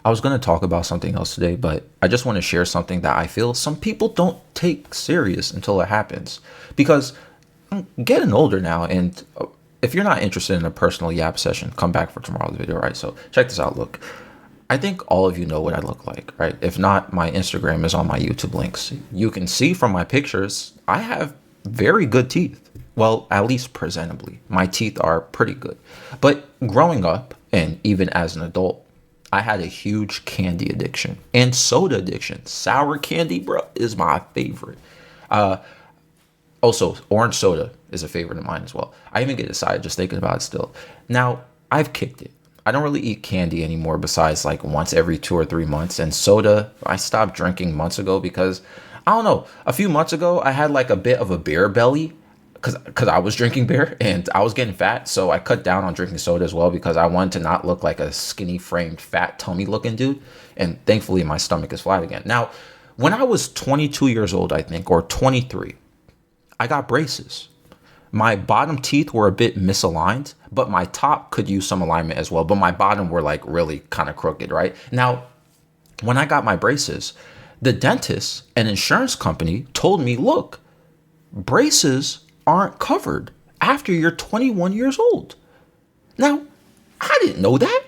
I was going to talk about something else today, but I just want to share something that I feel some people don't take serious until it happens. Because I'm getting older now, and if you're not interested in a personal yap session, come back for tomorrow's video, right? So check this out. Look, I think all of you know what I look like, right? If not, my Instagram is on my YouTube links. You can see from my pictures, I have very good teeth. Well, at least presentably. My teeth are pretty good. But growing up, and even as an adult, I had a huge candy addiction and soda addiction. Sour candy, bro, is my favorite. Uh, Also, orange soda is a favorite of mine as well. I even get excited just thinking about it still. Now, I've kicked it. I don't really eat candy anymore besides like once every 2 or 3 months. And soda, I stopped drinking months ago because, I don't know, a few months ago, I had like a bit of a beer belly because I was drinking beer and I was getting fat. So I cut down on drinking soda as well because I wanted to not look like a skinny framed fat tummy looking dude. And thankfully my stomach is flat again. Now, when I was 22 years old, I think, or 23, I got braces. My bottom teeth were a bit misaligned, but my top could use some alignment as well. But my bottom were like really kind of crooked, right? Now, when I got my braces, the dentist and insurance company told me, look, braces aren't covered after you're 21 years old. Now, I didn't know that.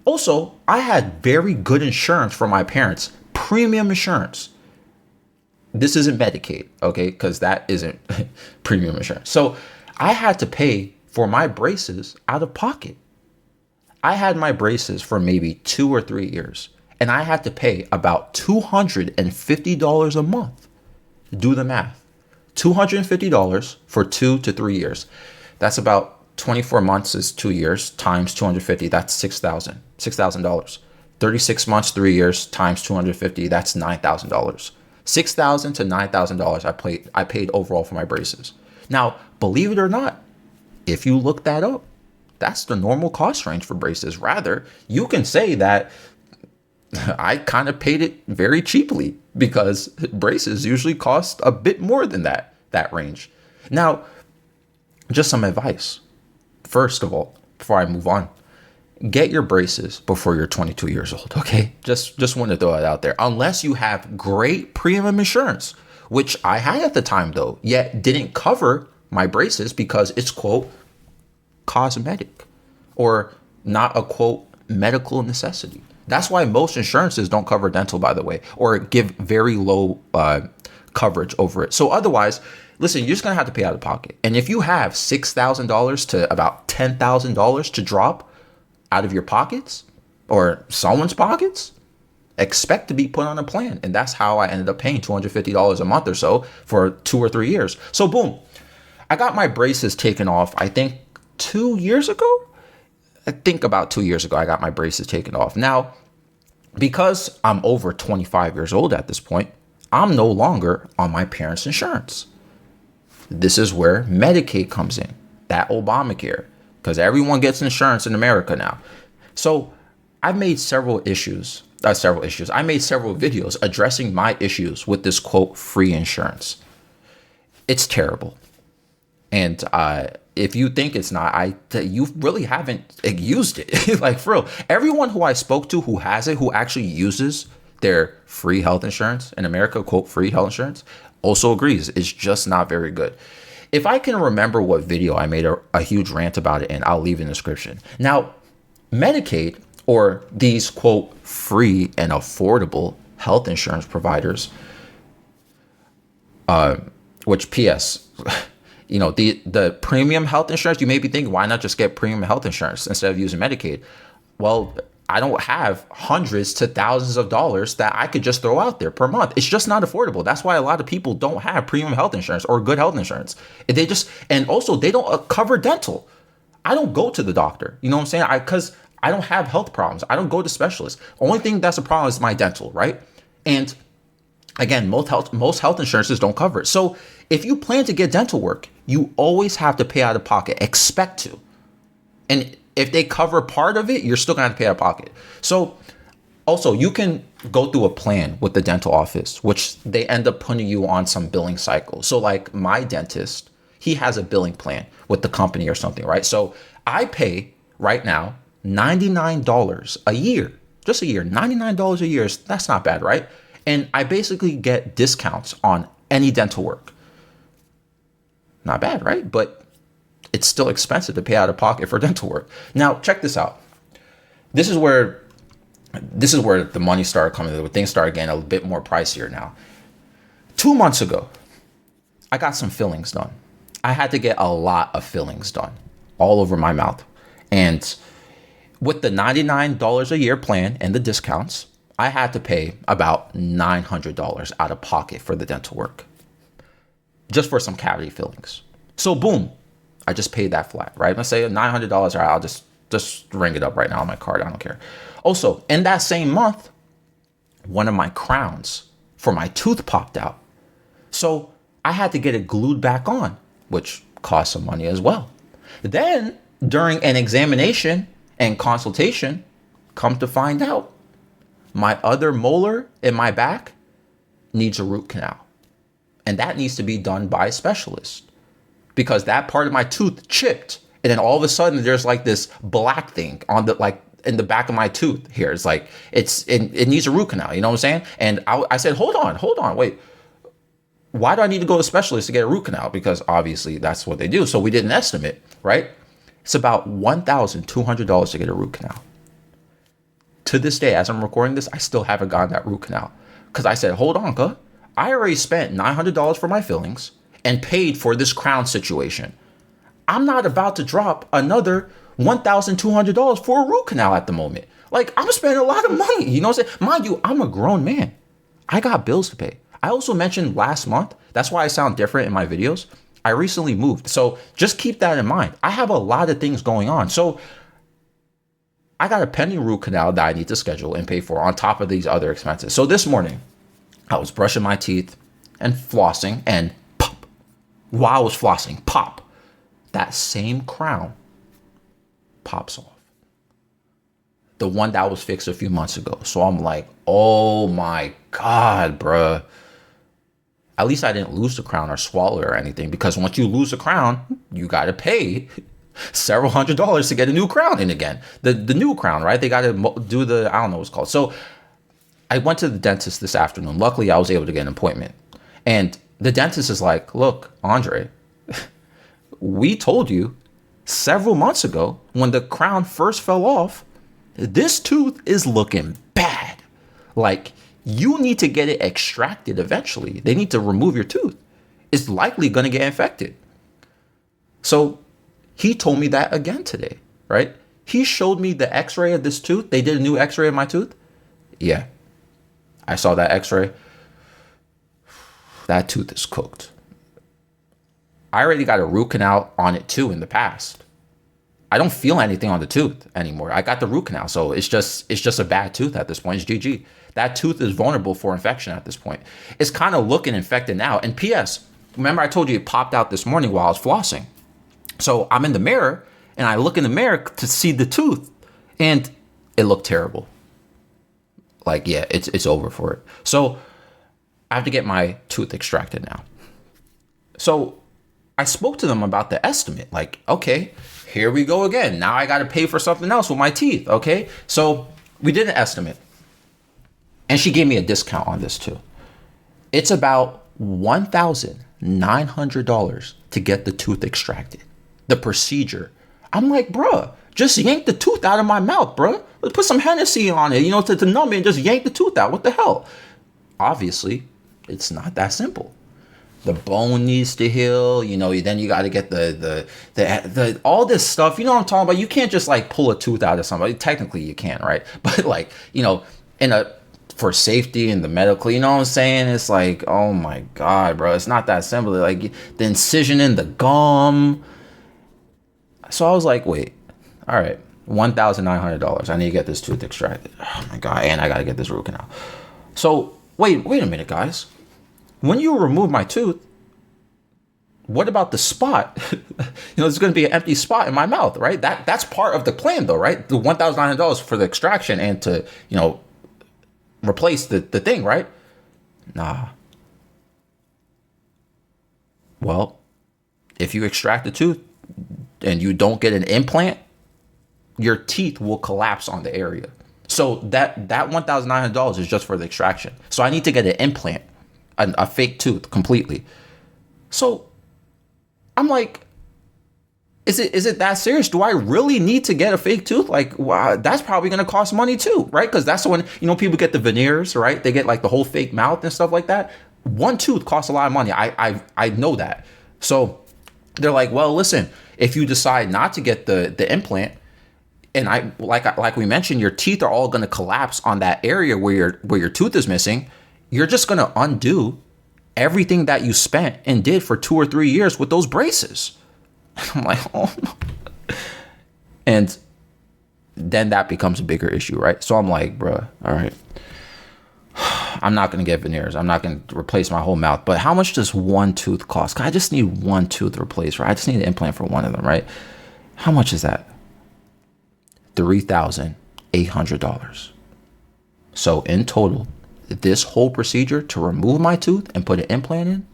Also, I had very good insurance for my parents, premium insurance. This isn't Medicaid, okay? Because that isn't premium insurance. So I had to pay for my braces out of pocket. I had my braces for maybe 2 or 3 years, and I had to pay about $250 a month. Do the math. $250 for 2 to 3 years. That's about 24 months is 2 years times 250. That's $6,000. 36 months, 3 years times 250. That's $9,000. $6,000 to $9,000 I paid overall for my braces. Now, believe it or not, if you look that up, that's the normal cost range for braces. Rather, you can say that I kind of paid it very cheaply because braces usually cost a bit more than that range. Now, just some advice. First of all, before I move on, get your braces before you're 22 years old, okay? Just want to throw it out there. Unless you have great premium insurance, which I had at the time though, yet didn't cover my braces because it's quote cosmetic or not a quote medical necessity. That's why most insurances don't cover dental, by the way, or give very low coverage over it. So otherwise, listen, you're just gonna have to pay out of pocket. And if you have $6,000 to about $10,000 to drop out of your pockets or someone's pockets, expect to be put on a plan. And that's how I ended up paying $250 a month or so for 2 or 3 years. So boom, I got my braces taken off, I think 2 years ago. I think about 2 years ago, I got my braces taken off. Now, because I'm over 25 years old at this point, I'm no longer on my parents' insurance. This is where Medicaid comes in, that Obamacare, because everyone gets insurance in America now. So I made several issues. I made several videos addressing my issues with this quote free insurance. It's terrible. And if you think it's not, you really haven't used it. Like for real, everyone who I spoke to who has it, who actually uses their free health insurance in America, quote free health insurance, also agrees it's just not very good. If I can remember what video I made a huge rant about it, and I'll leave in the description. Now, Medicaid or these quote free and affordable health insurance providers, which PS, the premium health insurance, you may be thinking, why not just get premium health insurance instead of using Medicaid? Well, I don't have hundreds to thousands of dollars that I could just throw out there per month. It's just not affordable. That's why a lot of people don't have premium health insurance or good health insurance. And also they don't cover dental. I don't go to the doctor. You know what I'm saying? Because I don't have health problems. I don't go to specialists. Only thing that's a problem is my dental, right? And again, most health insurances don't cover it. So if you plan to get dental work, you always have to pay out of pocket. Expect to. And if they cover part of it, you're still gonna have to pay out of pocket. So also you can go through a plan with the dental office, which they end up putting you on some billing cycle. So like my dentist, he has a billing plan with the company or something, right? So I pay right now $99 a year, Just a year. $99 a year. That's not bad, right? And I basically get discounts on any dental work. Not bad, right? But it's still expensive to pay out of pocket for dental work. Now, check this out. This is where the money started coming, where things started getting a bit more pricier now. 2 months ago, I got some fillings done. I had to get a lot of fillings done all over my mouth. And with the $99 a year plan and the discounts, I had to pay about $900 out of pocket for the dental work, just for some cavity fillings. So boom, I just paid that flat, right? Let's say $900. All right, I'll just ring it up right now on my card. I don't care. Also, in that same month, one of my crowns for my tooth popped out. So I had to get it glued back on, which cost some money as well. Then during an examination and consultation, come to find out, my other molar in my back needs a root canal. And that needs to be done by a specialist because that part of my tooth chipped. And then all of a sudden there's like this black thing on the, like in the back of my tooth here. It's like, it needs a root canal. You know what I'm saying? And I said, hold on, wait. Why do I need to go to a specialist to get a root canal? Because obviously that's what they do. So we did an estimate, right? It's about $1,200 to get a root canal. To this day, as I'm recording this, I still haven't gotten that root canal. Because I said, hold on, cuz. I already spent $900 for my fillings and paid for this crown situation. I'm not about to drop another $1,200 for a root canal at the moment. Like, I'm spending a lot of money. You know what I'm saying? Mind you, I'm a grown man. I got bills to pay. I also mentioned last month, that's why I sound different in my videos. I recently moved. So just keep that in mind. I have a lot of things going on. So I got a pending root canal that I need to schedule and pay for on top of these other expenses. So this morning, I was brushing my teeth and flossing and pop. While I was flossing, pop. That same crown pops off. The one that was fixed a few months ago. So I'm like, oh my God, bruh. At least I didn't lose the crown or swallow it or anything, because once you lose the crown, you got to pay several $100s to get a new crown in again. The new crown, right? They got to do the, I don't know what it's called. So I went to the dentist this afternoon. Luckily, I was able to get an appointment. And the dentist is like, look, Andre, we told you several months ago when the crown first fell off, this tooth is looking bad. Like, you need to get it extracted eventually. They need to remove your tooth. It's likely going to get infected. So he told me that again today, right? He showed me the x-ray of this tooth. They did a new x-ray of my tooth. Yeah, I saw that x-ray. That tooth is cooked. I already got a root canal on it too in the past. I don't feel anything on the tooth anymore. I got the root canal, so it's just a bad tooth at this point. It's GG. That tooth is vulnerable for infection at this point. It's kind of looking infected now. And P.S., remember I told you it popped out this morning while I was flossing. So I'm in the mirror and I look in the mirror to see the tooth and it looked terrible. Like, yeah, it's over for it. So I have to get my tooth extracted now. So I spoke to them about the estimate. Like, okay, here we go again. Now I got to pay for something else with my teeth. Okay. So we did an estimate and she gave me a discount on this too. It's about $1,900 to get the tooth extracted. The procedure. I'm like, bruh, just yank the tooth out of my mouth, bruh. Let's put some Hennessy on it, to numb it and just yank the tooth out. What the hell? Obviously, it's not that simple. The bone needs to heal, then you got to get the all this stuff. You know what I'm talking about? You can't just like pull a tooth out of somebody. Technically you can, right? But like, for safety and the medical, you know what I'm saying? It's like, oh my God, bro. It's not that simple. Like the incision in the gum. So I was like, wait, all right, $1,900. I need to get this tooth extracted. Oh my God. And I got to get this root canal. So wait a minute, guys. When you remove my tooth, what about the spot? There's going to be an empty spot in my mouth, right? That's part of the plan though, right? The $1,900 for the extraction and to, replace the thing, right? Nah. Well, if you extract the tooth and you don't get an implant, your teeth will collapse on the area. So that $1,900 is just for the extraction. So I need to get an implant, a fake tooth completely. So I'm like, is it that serious? Do I really need to get a fake tooth? Like, wow, that's probably going to cost money too, right? Because that's when, people get the veneers, right? They get like the whole fake mouth and stuff like that. One tooth costs a lot of money. I know that. So they're like, well, listen, if you decide not to get the implant, and like we mentioned, your teeth are all going to collapse on that area where your tooth is missing. You're just going to undo everything that you spent and did for 2 or 3 years with those braces. I'm like, oh no. And then that becomes a bigger issue, right? So I'm like, bruh, all right, I'm not going to get veneers. I'm not going to replace my whole mouth. But how much does one tooth cost? I just need one tooth replaced, right? I just need an implant for one of them, right? How much is that? $3,800. So in total, this whole procedure to remove my tooth and put an implant in,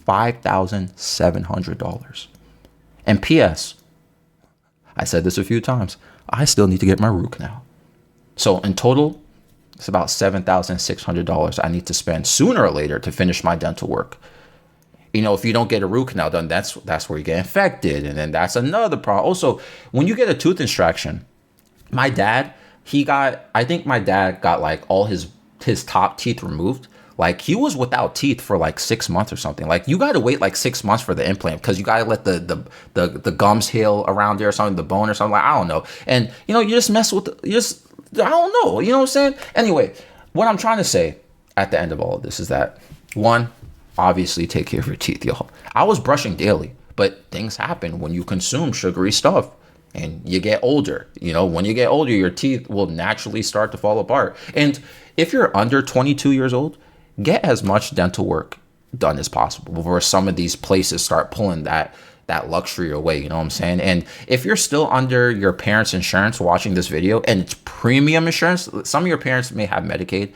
$5,700. And P.S., I said this a few times, I still need to get my root canal. So in total, it's about $7,600 I need to spend sooner or later to finish my dental work. If you don't get a root canal done, that's where you get infected. And then that's another problem. Also, when you get a tooth extraction, my dad got like all his top teeth removed. Like he was without teeth for like 6 months or something. Like you got to wait like 6 months for the implant because you got to let the gums heal around there or something, the bone or something. Like, I don't know. And you just mess with, I don't know. You know what I'm saying? Anyway, what I'm trying to say at the end of all of this is that, one, obviously take care of your teeth, y'all. I was brushing daily, but things happen when you consume sugary stuff. And you get older. When you get older, your teeth will naturally start to fall apart. And if you're under 22 years old, get as much dental work done as possible before some of these places start pulling that luxury away. You know what I'm saying? And if you're still under your parents' insurance watching this video, and it's premium insurance, some of your parents may have Medicaid.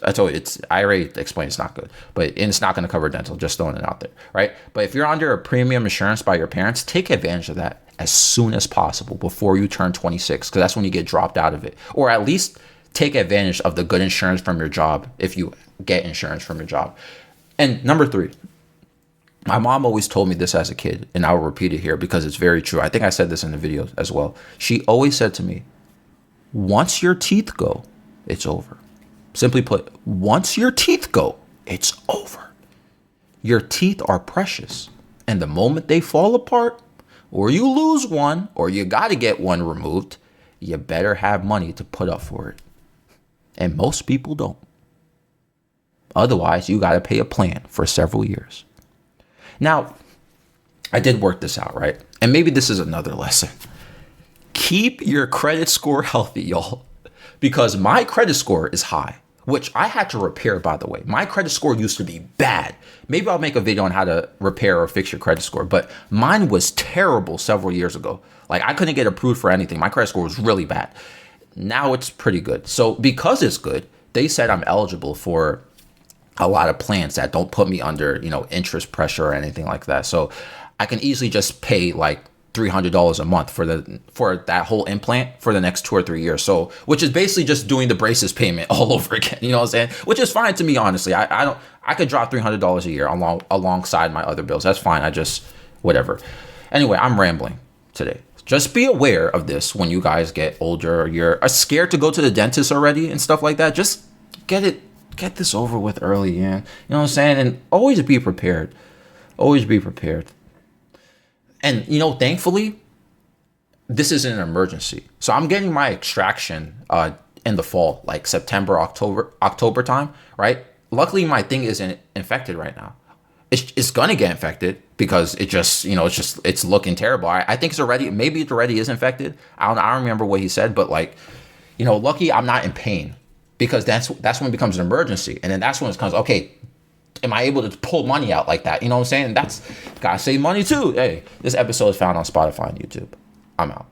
I told you, I already explained it's not good, but it's not going to cover dental, just throwing it out there, right? But if you're under a premium insurance by your parents, take advantage of that as soon as possible before you turn 26, because that's when you get dropped out of it. Or at least take advantage of the good insurance from your job if you get insurance from your job. And number 3, my mom always told me this as a kid, and I'll repeat it here because it's very true. I think I said this in the video as well. She always said to me, once your teeth go, it's over. Simply put, once your teeth go, it's over. Your teeth are precious. And the moment they fall apart, or you lose one, or you got to get one removed, you better have money to put up for it. And most people don't. Otherwise, you got to pay a plan for several years. Now, I did work this out, right? And maybe this is another lesson. Keep your credit score healthy, y'all. Because my credit score is high, which I had to repair, by the way. My credit score used to be bad. Maybe I'll make a video on how to repair or fix your credit score, but mine was terrible several years ago. Like I couldn't get approved for anything. My credit score was really bad. Now it's pretty good. So because it's good, they said I'm eligible for a lot of plans that don't put me under, interest pressure or anything like that. So I can easily just pay like $300 a month for that whole implant for the next 2 or 3 years. So, which is basically just doing the braces payment all over again. You know what I'm saying? Which is fine to me, honestly. I could drop $300 a year alongside my other bills. That's fine. Whatever. Anyway, I'm rambling today. Just be aware of this when you guys get older or you're scared to go to the dentist already and stuff like that. Just get this over with early, yeah. You know what I'm saying? And always be prepared. Always be prepared. And, thankfully, this isn't an emergency. So I'm getting my extraction in the fall, like September, October time, right? Luckily, my thing isn't infected right now. It's going to get infected because it's looking terrible. I think maybe it already is infected. I don't remember what he said, but lucky I'm not in pain because that's when it becomes an emergency. And then that's when it comes, okay, am I able to pull money out like that? You know what I'm saying? That's gotta save money too. Hey, this episode is found on Spotify and YouTube. I'm out.